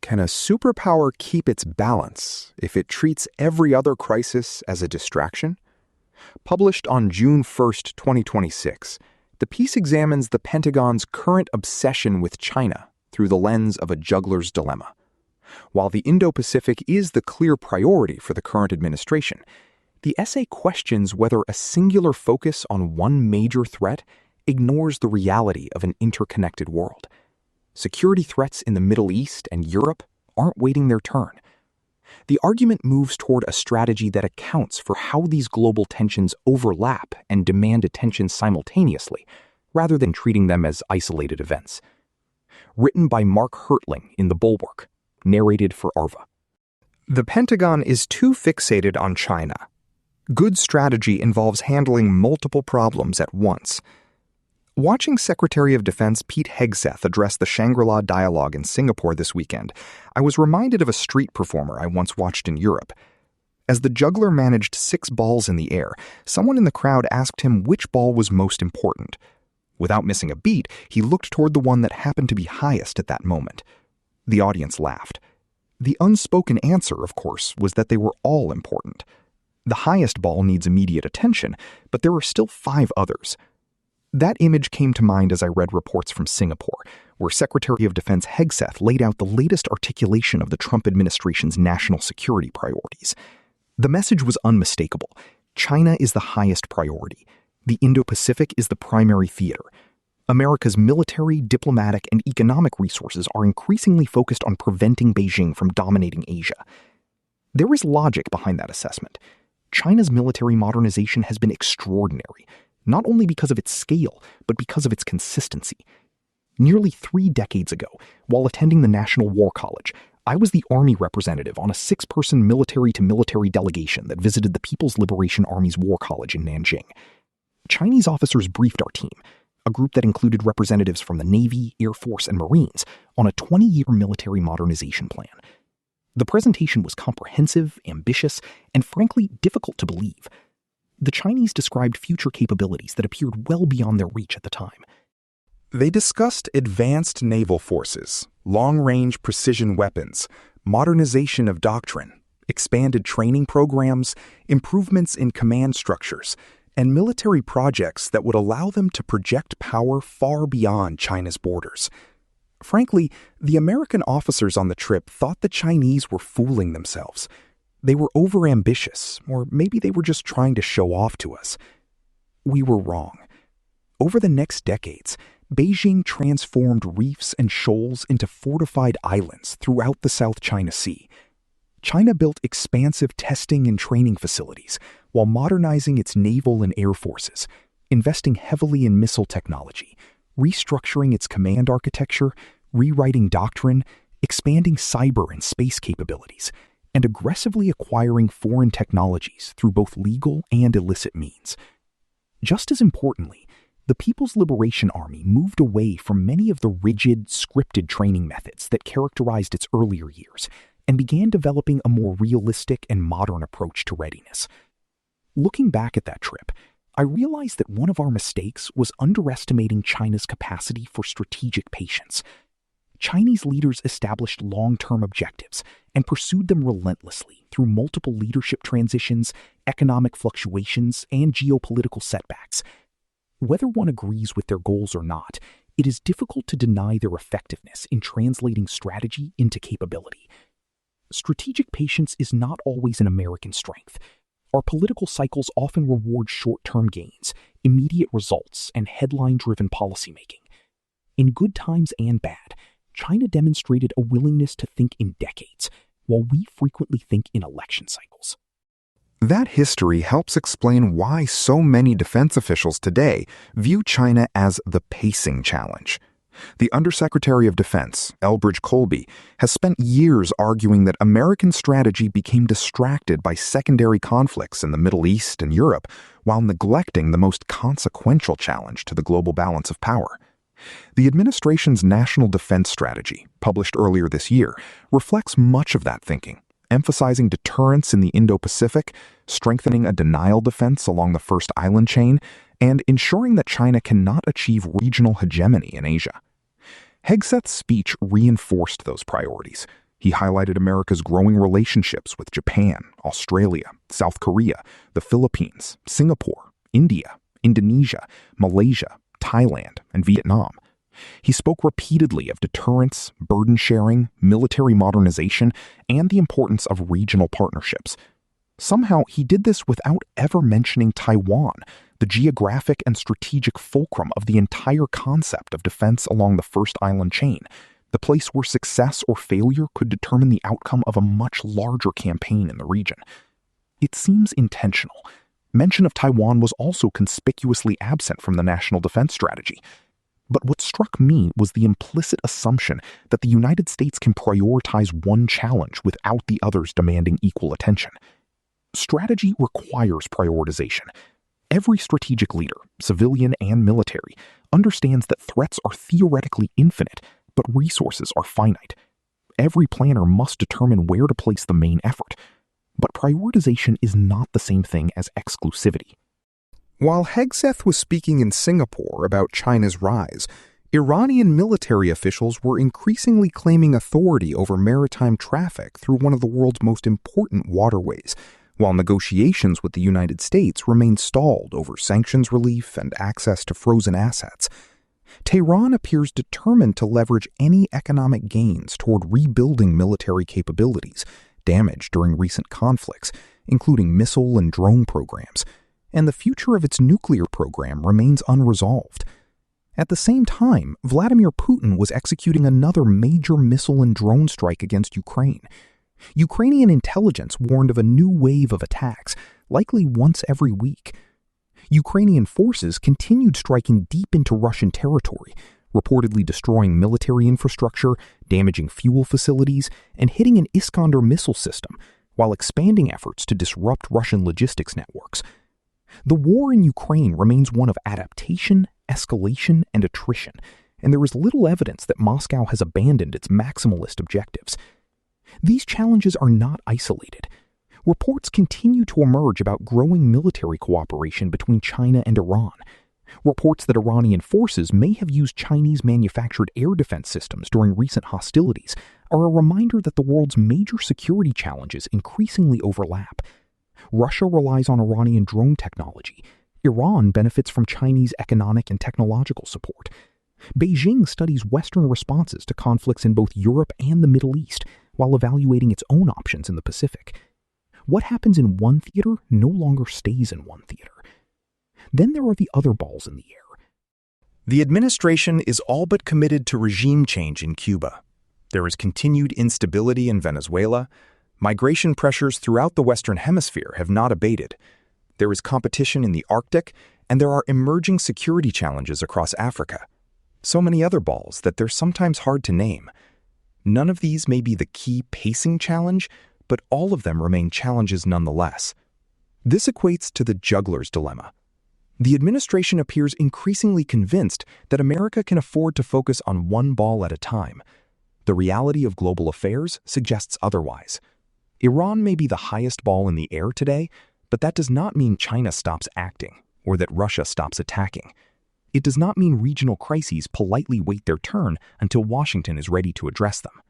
Can a superpower keep its balance if it treats every other crisis as a distraction? Published on June 1st, 2026, the piece examines the Pentagon's current obsession with China through the lens of a juggler's dilemma. While the Indo-Pacific is the clear priority for the current administration, the essay questions whether a singular focus on one major threat ignores the reality of an interconnected world. Security threats in the Middle East and Europe aren't waiting their turn. The argument moves toward a strategy that accounts for how these global tensions overlap and demand attention simultaneously, rather than treating them as isolated events. Written by Mark Hertling in The Bulwark, narrated for Arva. The Pentagon is too fixated on China. Good strategy involves handling multiple problems at once. Watching Secretary of Defense Pete Hegseth address the Shangri-La Dialogue in Singapore this weekend, I was reminded of a street performer I once watched in Europe. As the juggler managed 6 balls in the air, someone in the crowd asked him which ball was most important. Without missing a beat, he looked toward the one that happened to be highest at that moment. The audience laughed. The unspoken answer, of course, was that they were all important. The highest ball needs immediate attention, but there are still 5 others. That image came to mind as I read reports from Singapore, where Secretary of Defense Hegseth laid out the latest articulation of the Trump administration's national security priorities. The message was unmistakable. China is the highest priority. The Indo-Pacific is the primary theater. America's military, diplomatic, and economic resources are increasingly focused on preventing Beijing from dominating Asia. There is logic behind that assessment. China's military modernization has been extraordinary, not only because of its scale, but because of its consistency. Nearly 3 decades ago, while attending the National War College, I was the Army representative on a 6-person military-to-military delegation that visited the People's Liberation Army's War College in Nanjing. Chinese officers briefed our team, a group that included representatives from the Navy, Air Force, and Marines, on a 20-year military modernization plan. The presentation was comprehensive, ambitious, and frankly difficult to believe. The Chinese described future capabilities that appeared well beyond their reach at the time. They discussed advanced naval forces, long-range precision weapons, modernization of doctrine, expanded training programs, improvements in command structures, and military projects that would allow them to project power far beyond China's borders. Frankly, the American officers on the trip thought the Chinese were fooling themselves. They were overambitious, or maybe they were just trying to show off to us. We were wrong. Over the next decades, Beijing transformed reefs and shoals into fortified islands throughout the South China Sea. China built expansive testing and training facilities while modernizing its naval and air forces, investing heavily in missile technology, restructuring its command architecture, rewriting doctrine, expanding cyber and space capabilities, and aggressively acquiring foreign technologies through both legal and illicit means. Just as importantly, the People's Liberation Army moved away from many of the rigid, scripted training methods that characterized its earlier years and began developing a more realistic and modern approach to readiness. Looking back at that trip, I realized that one of our mistakes was underestimating China's capacity for strategic patience. Chinese leaders established long-term objectives and pursued them relentlessly through multiple leadership transitions, economic fluctuations, and geopolitical setbacks. Whether one agrees with their goals or not, it is difficult to deny their effectiveness in translating strategy into capability. Strategic patience is not always an American strength. Our political cycles often reward short-term gains, immediate results, and headline-driven policymaking. In good times and bad, China demonstrated a willingness to think in decades, while we frequently think in election cycles. That history helps explain why so many defense officials today view China as the pacing challenge. The Undersecretary of Defense, Elbridge Colby, has spent years arguing that American strategy became distracted by secondary conflicts in the Middle East and Europe while neglecting the most consequential challenge to the global balance of power. The administration's National Defense Strategy, published earlier this year, reflects much of that thinking, emphasizing deterrence in the Indo-Pacific, strengthening a denial defense along the First Island chain, and ensuring that China cannot achieve regional hegemony in Asia. Hegseth's speech reinforced those priorities. He highlighted America's growing relationships with Japan, Australia, South Korea, the Philippines, Singapore, India, Indonesia, Malaysia, Thailand, and Vietnam. He spoke repeatedly of deterrence, burden sharing, military modernization, and the importance of regional partnerships. Somehow, he did this without ever mentioning Taiwan, the geographic and strategic fulcrum of the entire concept of defense along the first island chain, the place where success or failure could determine the outcome of a much larger campaign in the region. It seems intentional. Mention of Taiwan was also conspicuously absent from the national defense strategy. But what struck me was the implicit assumption that the United States can prioritize one challenge without the others demanding equal attention. Strategy requires prioritization. Every strategic leader, civilian and military, understands that threats are theoretically infinite, but resources are finite. Every planner must determine where to place the main effort. But prioritization is not the same thing as exclusivity. While Hegseth was speaking in Singapore about China's rise, Iranian military officials were increasingly claiming authority over maritime traffic through one of the world's most important waterways, while negotiations with the United States remained stalled over sanctions relief and access to frozen assets. Tehran appears determined to leverage any economic gains toward rebuilding military capabilities damaged during recent conflicts, including missile and drone programs, and the future of its nuclear program remains unresolved. At the same time, Vladimir Putin was executing another major missile and drone strike against Ukraine. Ukrainian intelligence warned of a new wave of attacks, likely once every week. Ukrainian forces continued striking deep into Russian territory, reportedly destroying military infrastructure, damaging fuel facilities, and hitting an Iskander missile system, while expanding efforts to disrupt Russian logistics networks. The war in Ukraine remains one of adaptation, escalation, and attrition, and there is little evidence that Moscow has abandoned its maximalist objectives. These challenges are not isolated. Reports continue to emerge about growing military cooperation between China and Iran. Reports that Iranian forces may have used Chinese-manufactured air defense systems during recent hostilities are a reminder that the world's major security challenges increasingly overlap. Russia relies on Iranian drone technology. Iran benefits from Chinese economic and technological support. Beijing studies Western responses to conflicts in both Europe and the Middle East, while evaluating its own options in the Pacific. What happens in one theater no longer stays in one theater. Then there are the other balls in the air. The administration is all but committed to regime change in Cuba. There is continued instability in Venezuela. Migration pressures throughout the Western Hemisphere have not abated. There is competition in the Arctic, and there are emerging security challenges across Africa. So many other balls that they're sometimes hard to name. None of these may be the key pacing challenge, but all of them remain challenges nonetheless. This equates to the juggler's dilemma. The administration appears increasingly convinced that America can afford to focus on one ball at a time. The reality of global affairs suggests otherwise. Iran may be the highest ball in the air today, but that does not mean China stops acting or that Russia stops attacking. It does not mean regional crises politely wait their turn until Washington is ready to address them.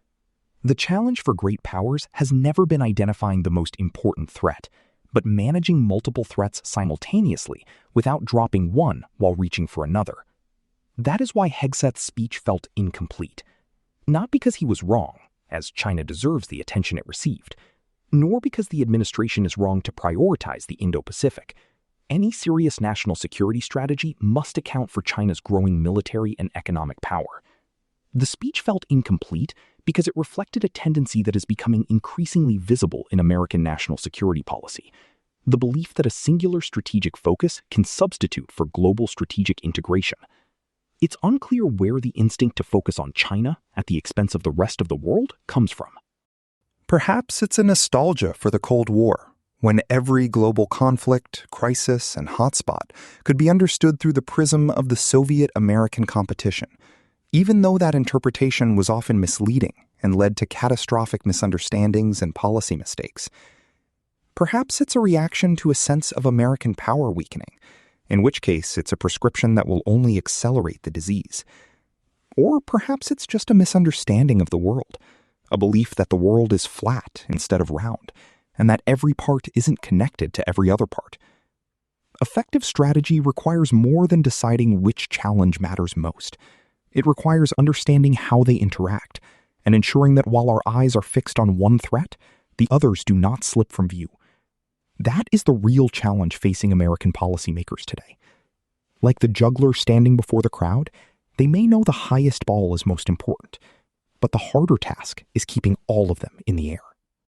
The challenge for great powers has never been identifying the most important threat, but managing multiple threats simultaneously without dropping one while reaching for another. That is why Hegseth's speech felt incomplete. Not because he was wrong, as China deserves the attention it received, nor because the administration is wrong to prioritize the Indo-Pacific. Any serious national security strategy must account for China's growing military and economic power. The speech felt incomplete because it reflected a tendency that is becoming increasingly visible in American national security policy: the belief that a singular strategic focus can substitute for global strategic integration. It's unclear where the instinct to focus on China at the expense of the rest of the world comes from. Perhaps it's a nostalgia for the Cold War, when every global conflict, crisis, and hotspot could be understood through the prism of the Soviet-American competition, even though that interpretation was often misleading and led to catastrophic misunderstandings and policy mistakes. Perhaps it's a reaction to a sense of American power weakening, in which case it's a prescription that will only accelerate the disease. Or perhaps it's just a misunderstanding of the world, a belief that the world is flat instead of round, and that every part isn't connected to every other part. Effective strategy requires more than deciding which challenge matters most. It requires understanding how they interact, and ensuring that while our eyes are fixed on one threat, the others do not slip from view. That is the real challenge facing American policymakers today. Like the juggler standing before the crowd, they may know the highest ball is most important, but the harder task is keeping all of them in the air.